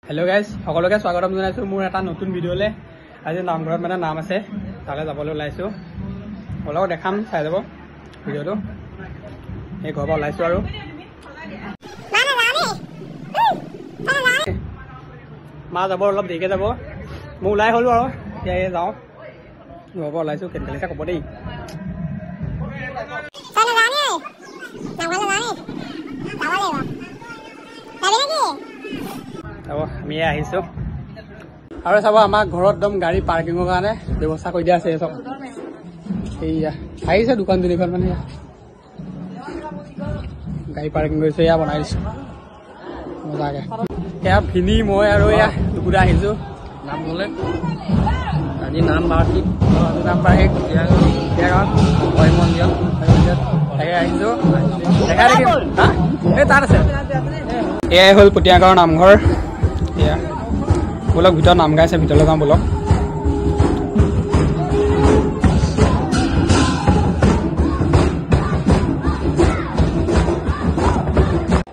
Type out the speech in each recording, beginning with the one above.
hello guys সকলোকে স্বাগতম জনাইছো মোৰ এটা নতুন ভিডিঅ'লে আজি নামঘৰত মানে নাম আছে তালে যাবলৈ ওলাইছো অলপ দেখাম চাই যাব ভিডিঅ'টো এই ঘৰৰ পৰা ওলাইছো আৰু মা যাব অলপ দেৰিকে যাব মই ওলাই হলো আৰু এতিয়া যাওঁ ঘৰৰ পৰা ওলাইছো কেনেকৈ ক'ব দেই আমি আহিছো আৰু চাব আমাৰ ঘৰত একদম গাড়ী পাৰ্কিঙৰ কাৰণে ব্যৱস্থা কৰি দিয়া আছে চব এইয়া আহিছে দোকান তিনিখন মানে গাড়ী পাৰ্কিং কৰিছে এয়া বনাই দিছো মজাকে এয়া ভিনি মই আৰু এয়া দুগুৰা আহিছো নাম গ'লে আজি নাম বাৰ্ষিক তাকে আহিছো দেখা দেখিম এই তাত আছে এয়াই হ'ল পটীয়াগাঁৱৰ নামঘৰ এয়া বলক ভিতৰত নাম গাইছে ভিতৰলৈ যাওঁ বলক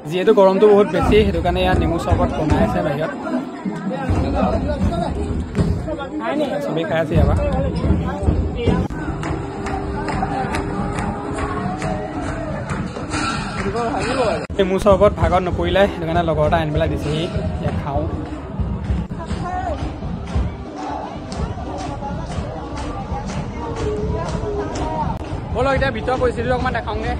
যিহেতু গৰমটো বহুত বেছি সেইটো কাৰণে ইয়াত নেমু চৰবত বনাই আছে বাহিৰত চবেই খাই আছে ইয়াৰ নেমু চৰবত ভাগত নপৰিলে সেইটো কাৰণে লগৰ এটা আনি পেলাই দিছেহি ইয়াত খাওঁ বলক এতিয়া ভিতৰৰ পৰিস্থিতিটো অকণমান দেখাওঁগে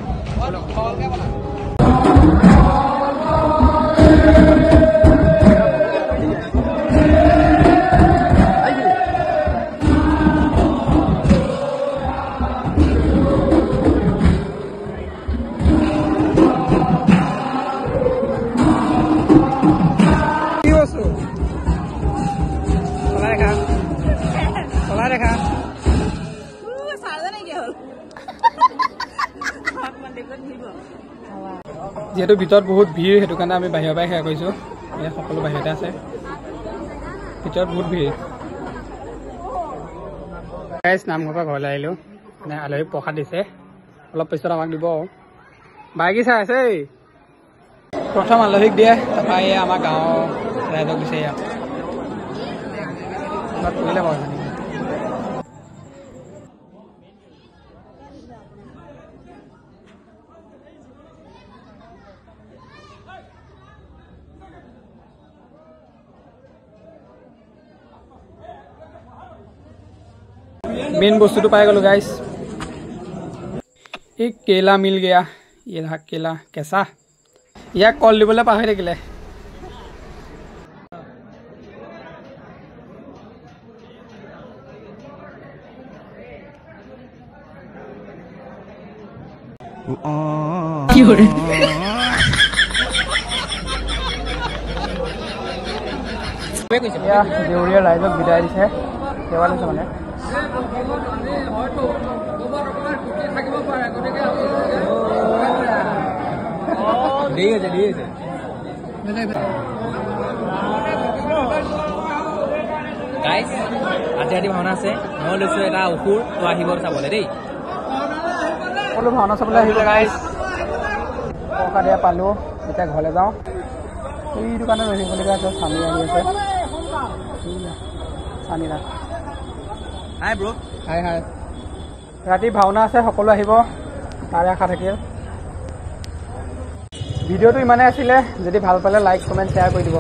যেহেতু ভিতৰত বহুত ভিৰ সেইটো কাৰণে আমি বাহিৰৰ পৰাই সেয়া কৰিছোঁ ইয়াত সকলো বাহিৰতে আছে ভিতৰত বহুত ভিৰ নামঘৰৰ পৰা ঘৰলৈ আহিলোঁ মানে আলহীক প্ৰসাদ দিছে অলপ পিছত আমাক দিব বাইকি চাই আছে প্ৰথম আলহীক দিয়ে তাৰপৰা এই আমাৰ গাঁৱৰ ৰাইজক দিছে ইয়াত কৰিলে বাৰু मेन बस्तु पाई गलो गाइस एक केला मिल गया ये रहा केला कैसा या कल दिबले पाहै থাকিলে কি হরে या देउरिया राइजक विदाय दिছে সেৱা লৈছে মানে গাইজ আজি ৰাতি ভাওনা আছে মই লৈছো এটা অসুৰ তো আহিব চাবলৈ দেই সকলো ভাওনা চাবলৈ আহিব গাইজ টকা দিয়া পালো এতিয়া ঘৰলৈ যাওঁ এই দোকানত ৰৈ থাকিবলগীয়া আছে স্বামী আহি আছে চানিৰা হাই ব্ৰ হাই হাই ৰাতি ভাওনা আছে সকলো আহিব তাৰে আশা থাকিল ভিডিঅ'টো ইমানেই আছিলে যদি ভাল পালে লাইক কমেণ্ট শ্বেয়াৰ কৰি দিব